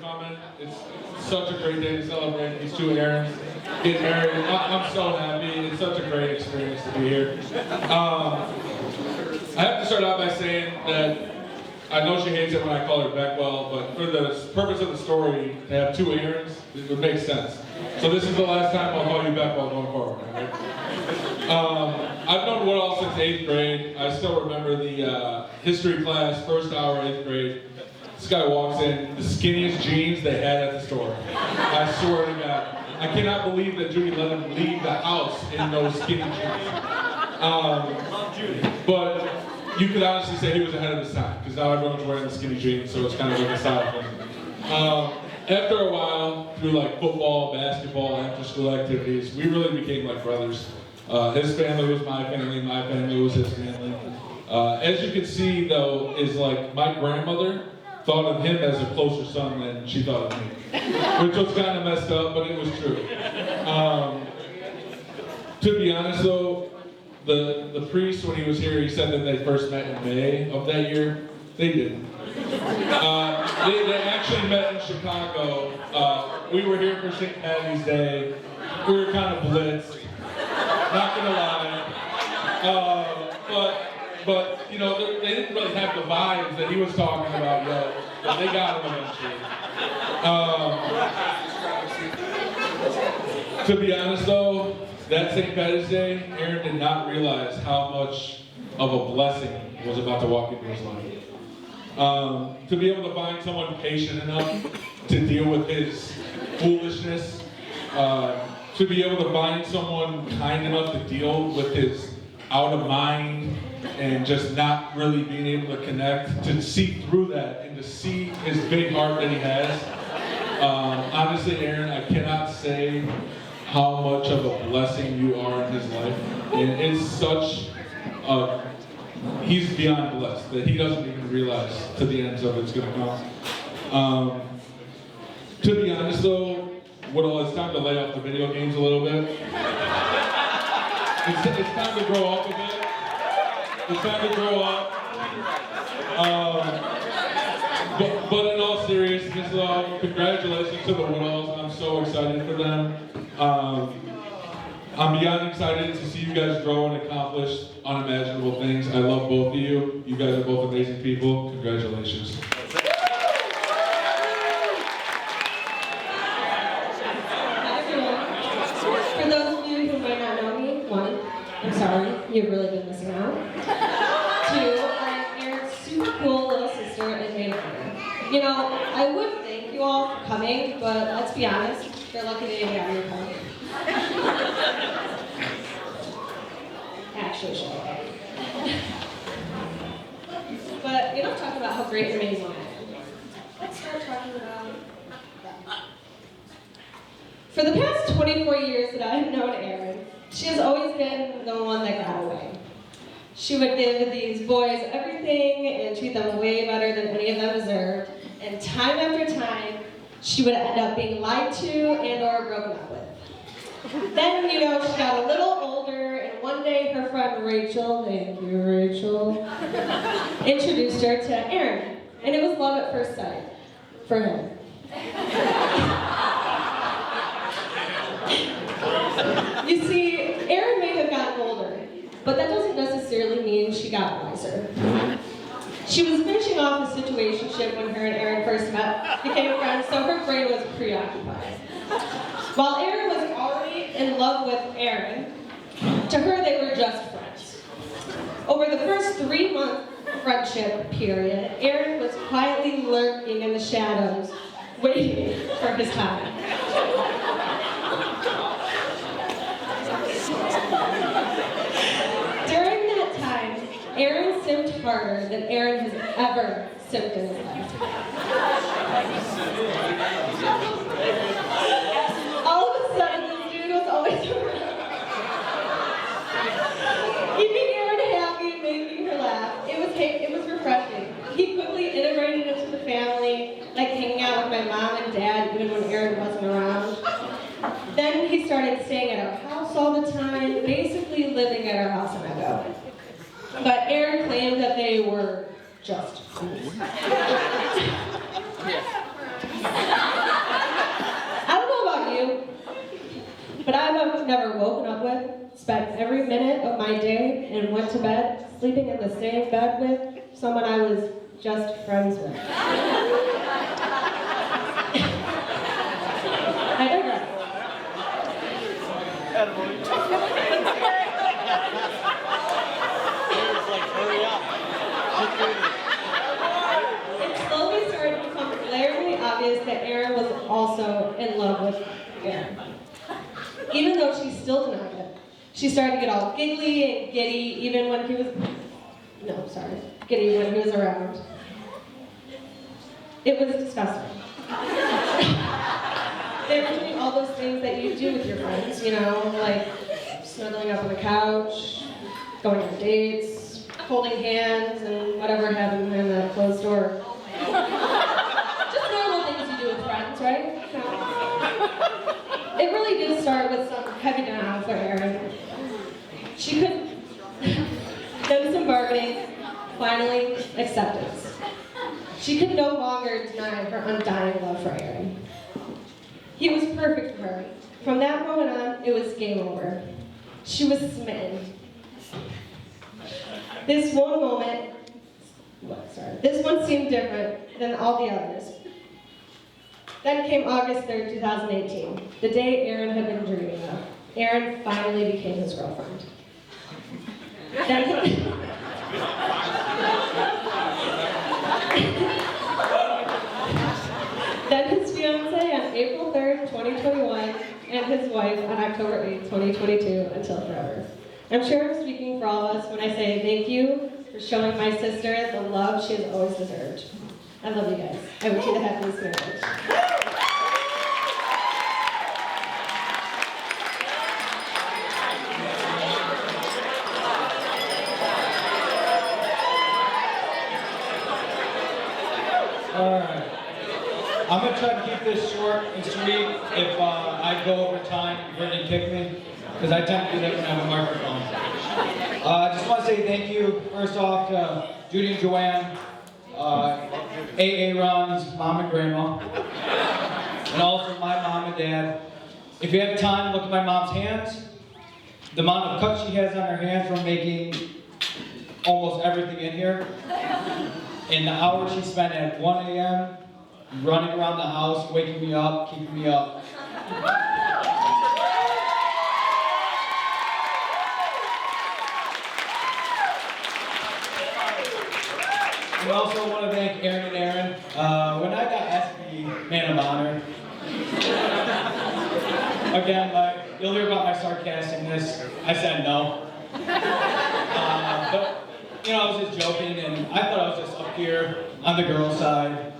coming. It's such a great day to celebrate these two Aarons getting married. I'm so happy. It's such a great experience to be here. I have to start out by saying that I know she hates it when I call her Beckwell, but for the purpose of the story, to have two Aarons, it would make sense. So this is the last time I'll call you Beckwell going forward. Right? I've known Woodall since 8th grade. I still remember the history class, first hour, 8th grade. This guy walks in, the skinniest jeans they had at the store. I swear to God. I cannot believe that Judy let him leave the house in those skinny jeans. But you could honestly say he was ahead of his time, because now everyone's wearing the skinny jeans, so it's kind of like a style thing. After a while, through like football, basketball, after-school activities, we really became like brothers. His family was my family was his family. As you can see, though, is like my grandmother thought of him as a closer son than she thought of me, which was kind of messed up, but it was true. To be honest, though, the priest, when he was here, he said that they first met in May of that year. They didn't. They actually met in Chicago. We were here for St. Patty's Day. We were kind of blitzed, not gonna lie. But you know, they didn't really have the vibes that he was talking about yet, but they got him eventually. To be honest though, that St. Patty's Day, Aaron did not realize how much of a blessing was about to walk into his life. To be able to find someone patient enough to deal with his foolishness, to be able to find someone kind enough to deal with his out of mind and just not really being able to connect, to see through that and to see his big heart that he has. Honestly, Aaron, I cannot say how much of a blessing you are in his life. And it's such a, he's beyond blessed that he doesn't even realize to the ends of it's going to come. To be honest though, it's time to lay off the video games a little bit. It's time to grow up a bit. It's time to grow up. But in all seriousness though, congratulations to the Woodalls. I'm so excited for them. I'm beyond excited to see you guys grow and accomplish unimaginable things. I love both of you. You guys are both amazing people. Congratulations. For those of you who might not know me, one, I'm sorry, you've really been missing out. Two, I'm Aaron's super cool little sister and maid of honor. You know, I would thank you all for coming, but let's be honest, they're lucky they didn't have your phone. Actually, should I? But enough talking about how great and amazing I am. Let's start talking about that. For the past 24 years that I've known Erin, she has always been the one that got away. She would give these boys everything and treat them way better than any of them deserved. And time after time, she would end up being lied to and or broken up with. Then, you know, she got a little older, and one day her friend Rachel, thank you Rachel, introduced her to Aaron. And it was love at first sight for him. You see, Erin may have gotten older, but that doesn't necessarily mean she got wiser. She was finishing off a situationship when her and Aaron first met, became friends, so her brain was preoccupied. While Aaron was already in love with Aaron, to her they were just friends. Over the first 3-month friendship period, Aaron was quietly lurking in the shadows, waiting for his time. During that time, Aaron simped harder than Aaron has ever simped in his life. All of a sudden, this dude was always around. He made Aaron happy and making her laugh. It was refreshing. He quickly integrated into the family, like hanging out with my mom and dad even when Aaron wasn't around. Then he started staying at our house all the time, basically living at our house in Echo. But Aaron claimed that they were just cool. and went to bed sleeping in the same bed with someone I was just friends with. I digress. It slowly started to become glaringly obvious that Erin was also in love with Aaron. Even though she still denied it. She started to get all giggly and giddy even when he was, giddy when he was around. It was disgusting. They were doing all those things that you do with your friends, you know, like snuggling up on the couch, going on dates, holding hands, and whatever happened behind that closed door. Just normal things you do with friends, right? So, it really did start with some heavy denial for Erin. She could, then some bargaining, finally acceptance. She could no longer deny her undying love for Aaron. He was perfect for her. From that moment on, it was game over. She was smitten. This one seemed different than all the others. Then came August 3rd, 2018, the day Aaron had been dreaming of. Aaron finally became his girlfriend. Then his fiancée on April 3rd, 2021, and his wife on October 8th, 2022, until forever. I'm sure I'm speaking for all of us when I say thank you for showing my sister the love she has always deserved. I love you guys. I wish you the happiest marriage. Alright. I'm going to try to keep this short and sweet. If I go over time, Brittany kick me, because I tend to do that when I have a microphone. I just want to say thank you, first off, to Judy and Joanne, AA Ron's mom and grandma, and also my mom and dad. If you have time, look at my mom's hands. The amount of cuts she has on her hands from making almost everything in here. And the hours she spent at 1 a.m. running around the house, waking me up, keeping me up. We also want to thank Aaron and Aaron. When I got asked to be man of honor, again, you'll hear about my sarcasticness. I said no. But you know, I was just joking, and I thought I was just up here on the girls' side,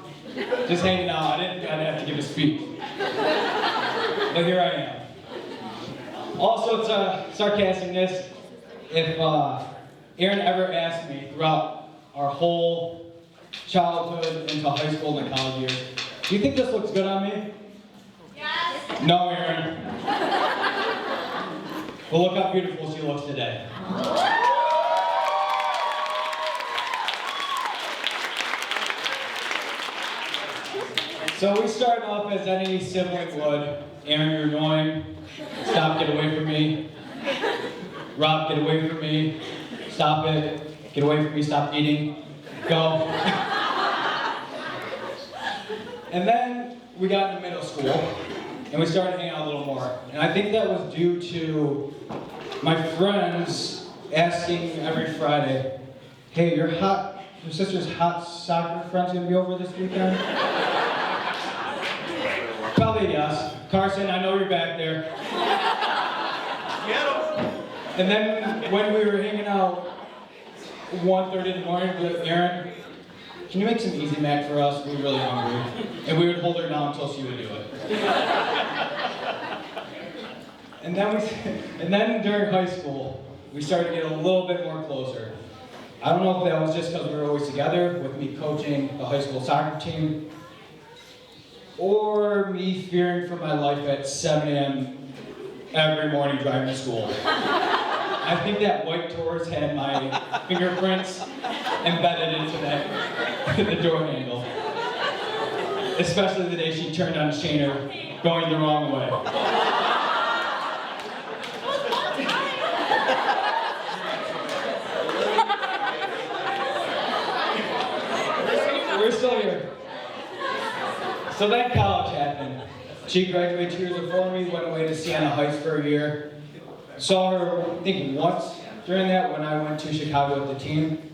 just hanging out. I didn't think I'd have to give a speech. But here I am. Also, to sarcasticness, if Aaron ever asked me throughout our whole childhood into high school and college years, do you think this looks good on me? Yes. No, Aaron. Well, look how beautiful she looks today. So we start off as any sibling would. Aaron, you're annoying. Stop, get away from me. Rob, get away from me. Stop it. Get away from me, stop eating. Go. And then we got into middle school, and we started hanging out a little more. And I think that was due to my friends asking every Friday, hey, your sister's hot soccer friend's gonna be over this weekend? Probably yes. Carson, I know you're back there. And then when we were hanging out 1:30 in the morning with Aaron, can you make some Easy Mac for us? We're really hungry. And we would hold her down until she would do it. And then during high school, we started to get a little bit more closer. I don't know if that was just because we were always together, with me coaching the high school soccer team, or me fearing for my life at 7 a.m. every morning driving to school. I think that white Taurus had my fingerprints embedded into the door handle. Especially the day she turned on Shaner going the wrong way. So then college happened. She graduated 2 years before me, went away to Siena Heights for a year. Saw her, I think, once during that when I went to Chicago with the team.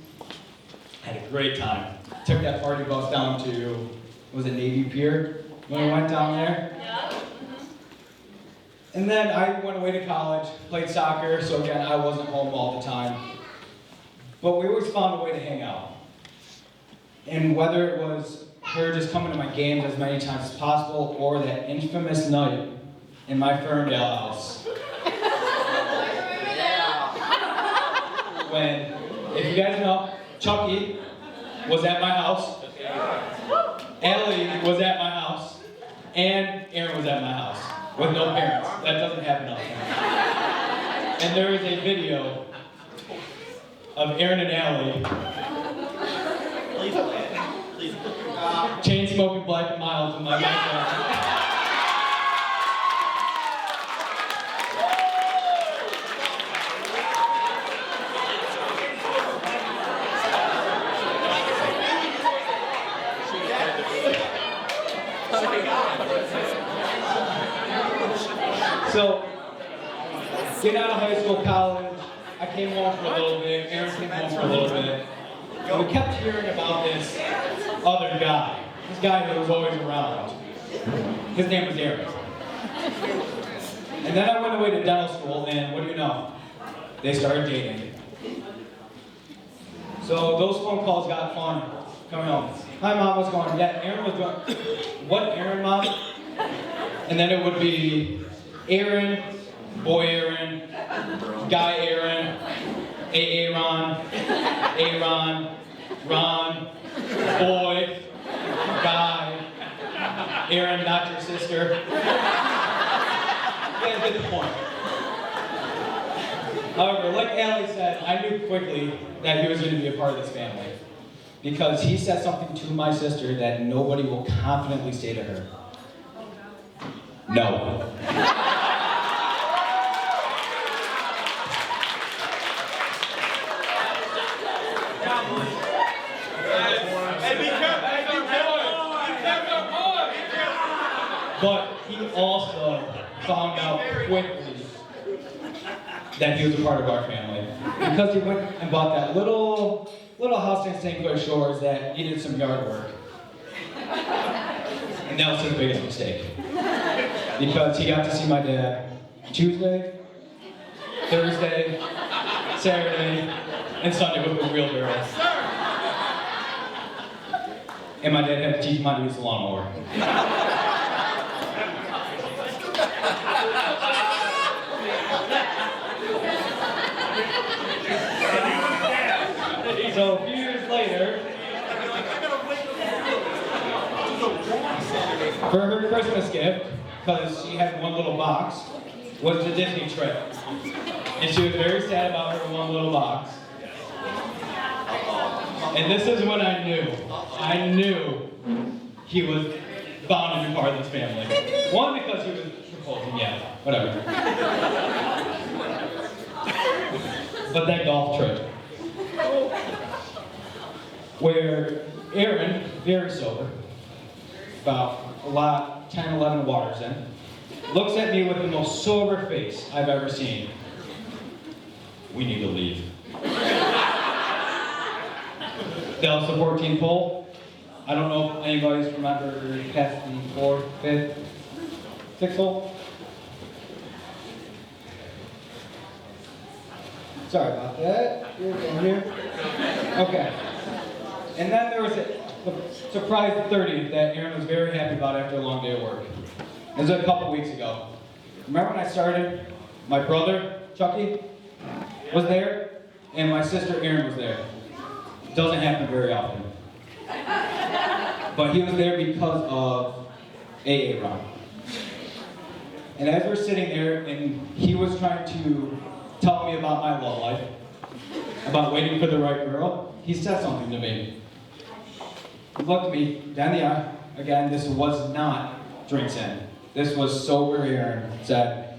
Had a great time. Took that party bus down to, was it Navy Pier when we went down there? And then I went away to college, played soccer, so again, I wasn't home all the time. But we always found a way to hang out. And whether it was her just coming to my games as many times as possible, or that infamous night in my Ferndale house. When, if you guys know, Chucky was at my house, Allie was at my house, and Aaron was at my house, with no parents. That doesn't happen all the time. And there is a video of Aaron and Allie chain smoking Black and Miles in my backyard. So, get out of high school, college, I came home for a little bit, Aaron came home for a little bit, and we kept hearing about this other guy, this guy who was always around. His name was Aaron. And then I went away to dental school, and what do you know? They started dating. So those phone calls got fun coming home. My mom was going, yeah, Aaron was going, what Aaron, Mom? And then it would be Aaron, boy Aaron, guy Aaron, Aaron, Ron, boy, guy, Aaron, not your sister. You guys get the point. However, like Allie said, I knew quickly that he was going to be a part of this family. Because he said something to my sister that nobody will confidently say to her. No. But he also found out quickly that he was a part of our family. Because he went and bought that little house in St. Clair Shores that needed some yard work. And that was his biggest mistake. Because he got to see my dad Tuesday, Thursday, Saturday, and Sunday with a wheelbarrow. And my dad had to teach him how to use the lawnmower. So a few years later, for her Christmas gift, because she had one little box, was the Disney trip. And she was very sad about her one little box. And this is when I knew he was bound to be part of this family. One, because he was proposing, yeah, whatever. But that golf trip, where Aaron, very sober, about 10, 11 waters in, looks at me with the most sober face I've ever seen. We need to leave. Dallas the 14th hole. I don't know if anybody's remembered past the 4th, 5th, 6th hole. Sorry about that. Here. Okay. And then there was the surprise 30th that Aaron was very happy about after a long day of work. It was a couple weeks ago. Remember when I started? My brother, Chucky, was there, and my sister, Erin, was there. It doesn't happen very often. But he was there because of Ron. And as we're sitting there, and he was trying to tell me about my love life, about waiting for the right girl, he said something to me. He looked at me down the aisle. Again, this was not drinks in. This was sober Aaron. Said,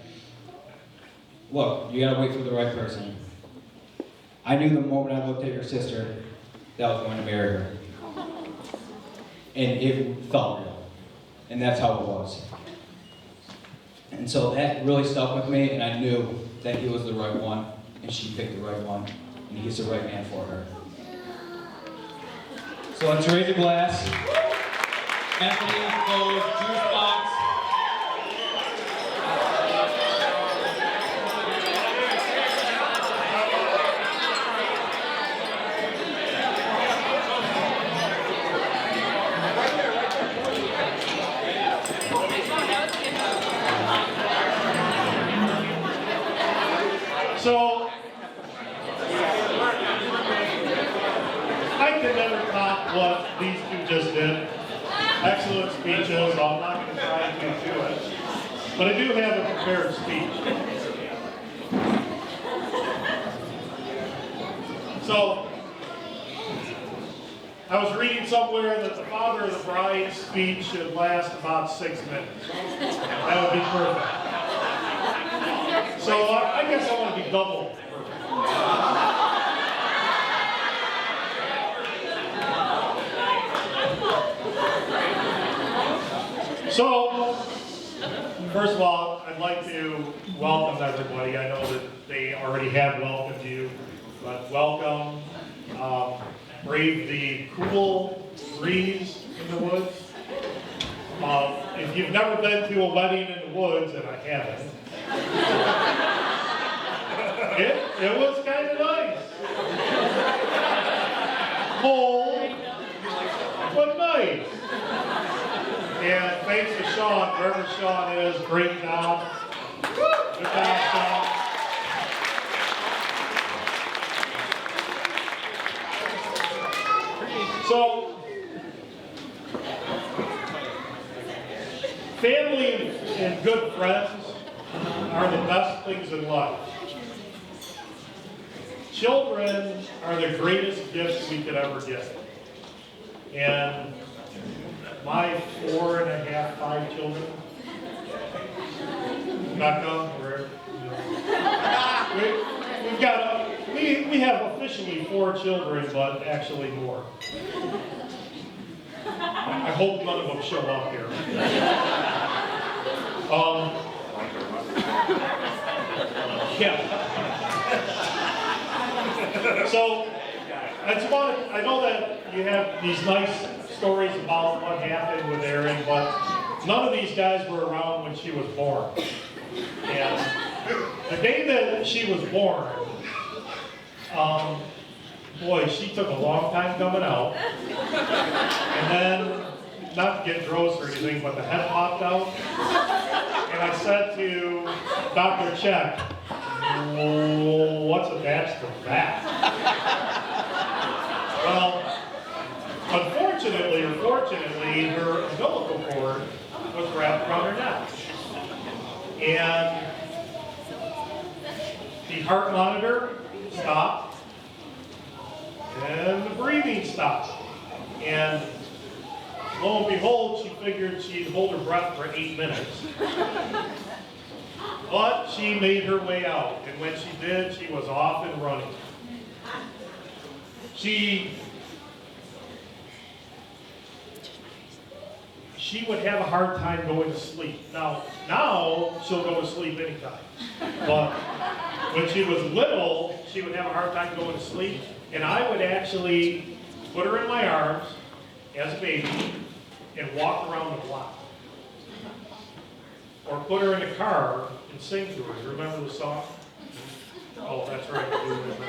look, you gotta wait for the right person. I knew the moment I looked at your sister that I was going to marry her. And it felt real. and that's how it was. And so that really stuck with me, and I knew that he was the right one, and she picked the right one, and he's the right man for her. So let's raise a glass. Anthony, Cole, juice box. So, I could never top what these two just did. Excellent speeches. I'm not going to try and do it. But I do have a prepared speech. So, I was reading somewhere that the father of the bride's speech should last about 6 minutes. That would be perfect. So I guess I want to be double. So, first of all, I'd like to welcome everybody. I know that they already have welcomed you, but welcome. Brave the cool breeze in the woods. If you've never been to a wedding in the woods, and I haven't, it was kind of nice. Cold, but nice. And thanks to Sean, wherever Sean is, great job. Good job, Sean. So, family and good friends are the best things in life. Children are the greatest gifts we could ever get. And my 4.5, 5 children, Becca, we have officially 4 children, but actually more. I hope none of them show up here. Yeah. So, I know that you have these nice stories about what happened with Erin, but none of these guys were around when she was born. And the day that she was born, boy, she took a long time coming out. And then, not to get gross or anything, but the head popped out. And I said to Dr. Check, what's attached to that? Well, unfortunately or fortunately, her umbilical cord was wrapped around her neck. And the heart monitor stopped, and the breathing stopped. And lo and behold, she figured she'd hold her breath for 8 minutes. But she made her way out, and when she did, she was off and running. She would have a hard time going to sleep. Now she'll go to sleep anytime. But when she was little, she would have a hard time going to sleep, and I would actually put her in my arms as a baby and walk around the block. Or put her in the car and sing to her. You remember the song? Oh, that's right, I do remember.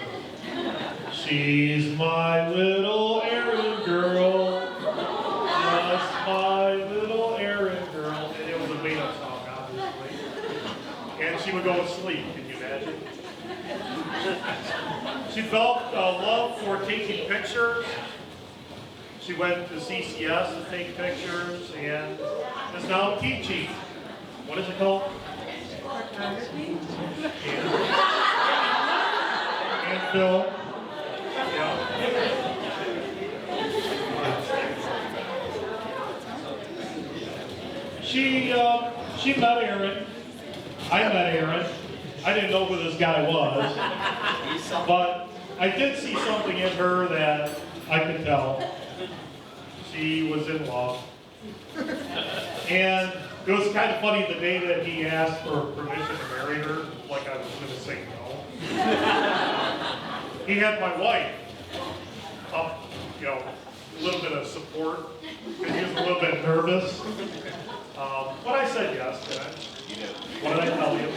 She's my little Erin girl, just my little Erin girl. And it was a made-up song, obviously. And she would go to sleep, can you imagine? She developed a love for taking pictures. She went to CCS to take pictures and is now teaching. What is it called? Photography. And film. Yeah. She met Erin. I met Erin. I didn't know who this guy was, but I did see something in her that I could tell. She was in love. And it was kind of funny the day that he asked for permission to marry her, like I was going to say no. He had my wife up, you know, a little bit of support, because he was a little bit nervous. But I said yes, did I? You did. What did I tell you?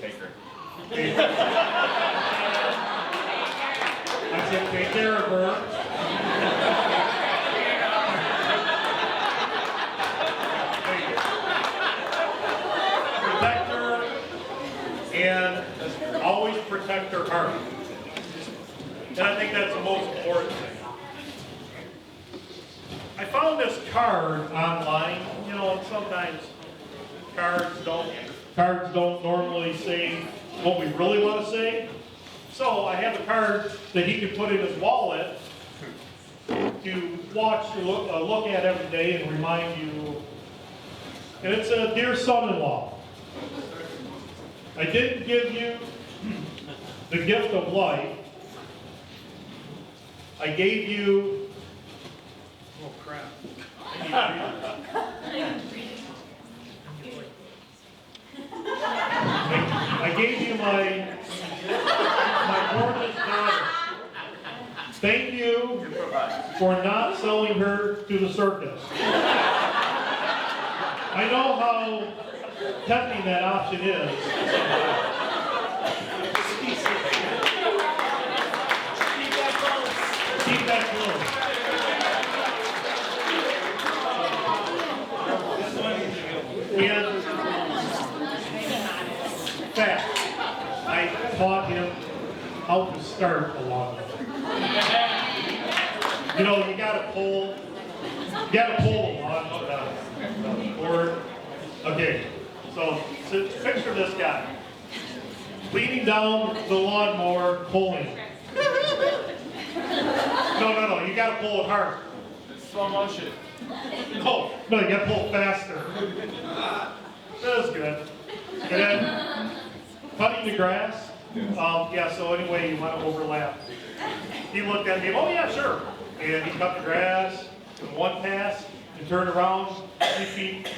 Take her. I said, take care of her. Protect her, and always protect her heart. And I think that's the most important thing. I found this card online, you know, and sometimes cards don't normally say what we really want to say. So I have a card that he can put in his wallet to look at every day and remind you. And it's a dear son-in-law. I didn't give you the gift of life. I gave you, oh crap. I gave you my gorgeous daughter. Thank you for not selling her to the circus. I know how tempting that option is. Keep that close. And in fact, I taught him how to start a lawnmower. You know, you gotta pull the lawnmower cord. Okay, so picture this guy leaning down the lawnmower, pulling. No, you gotta pull it hard. Slow motion. No, you gotta pull faster. That was good. And then cutting the grass. Yeah, so anyway, you want to overlap. He looked at me, oh yeah, sure. And he cut the grass in one pass and turned around 3 feet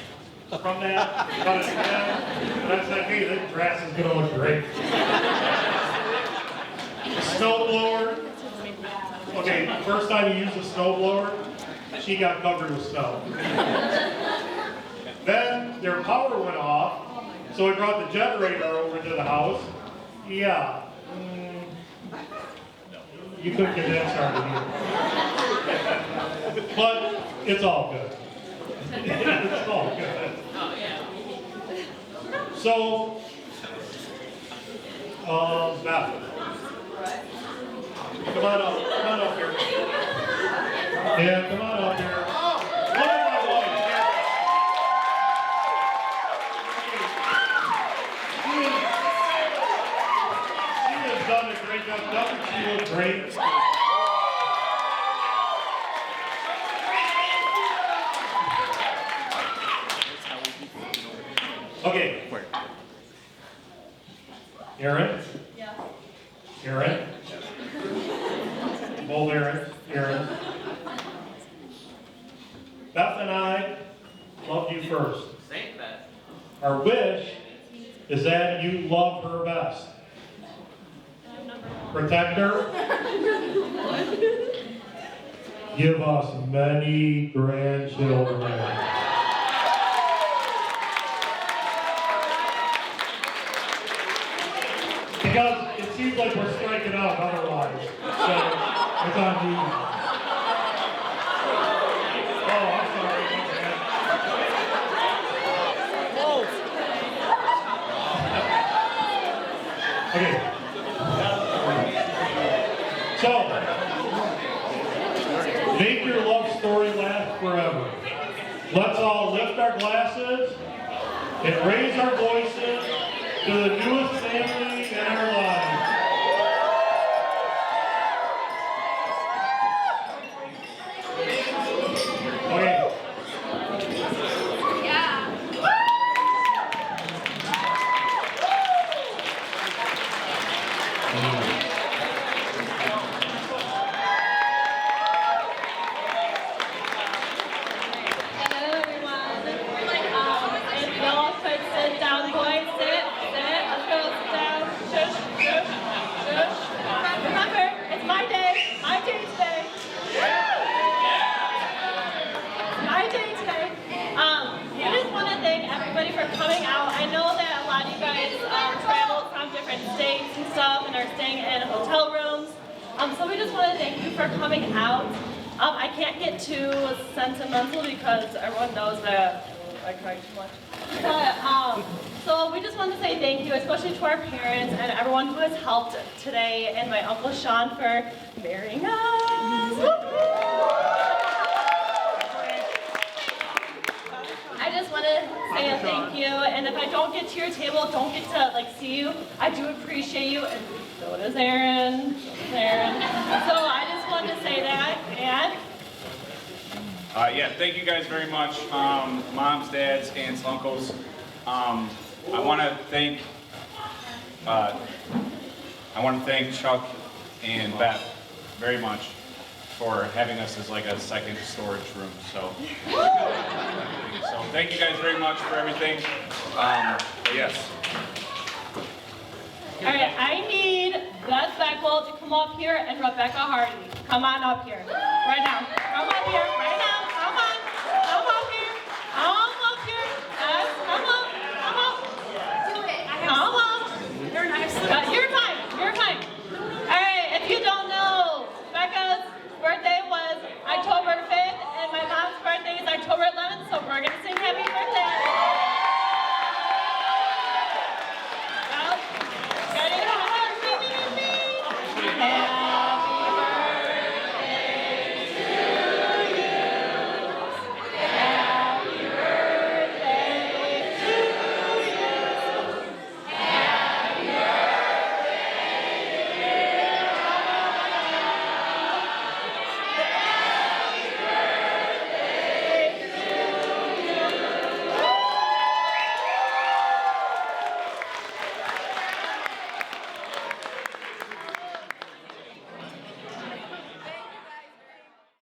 from that, cut it again. And I said, hey, this grass is gonna look great. The snow blower. Okay, the first time he used a snow blower, she got covered with snow. Then their power went off, so we brought the generator over to the house. Yeah. You couldn't get that started either. But it's all good. It's all good. So, Beth. Come on up here. Yeah, come on up here. Look at my wife. She has done a great job. Doesn't she look great? Okay. Aaron? Yeah. Aaron? Both Aaron. Beth and I loved you first. Thank that. Our wish is that you love her best. Protect her. Give us many grandchildren. Because it seems like we're striking out otherwise. So it's on you. Oh, I'm sorry. Okay. So, make your love story last forever. Let's all lift our glasses and raise our voices to the newest family in our lives. Okay. Hello, everyone. everybody for coming out. I know that a lot of you guys traveled from different states and stuff and are staying in hotel rooms. So we just want to thank you for coming out. I can't get too sentimental because everyone knows that I cry too much. But, so we just want to say thank you, especially to our parents and everyone who has helped today, and my Uncle Sean for marrying us. I just want to say a thank you, and if I don't get to your table, don't get to see you, I do appreciate you, and so does Aaron. So I just wanted to say that, and Yeah, thank you guys very much, moms, dads, aunts, uncles. I want to thank Chuck and Beth very much for having us as like a second storage room. So thank you guys very much for everything. But yes. all right, I need Gus Beckwell to come up here and Rebecca Hardy. Come on up here, right now. Come up here.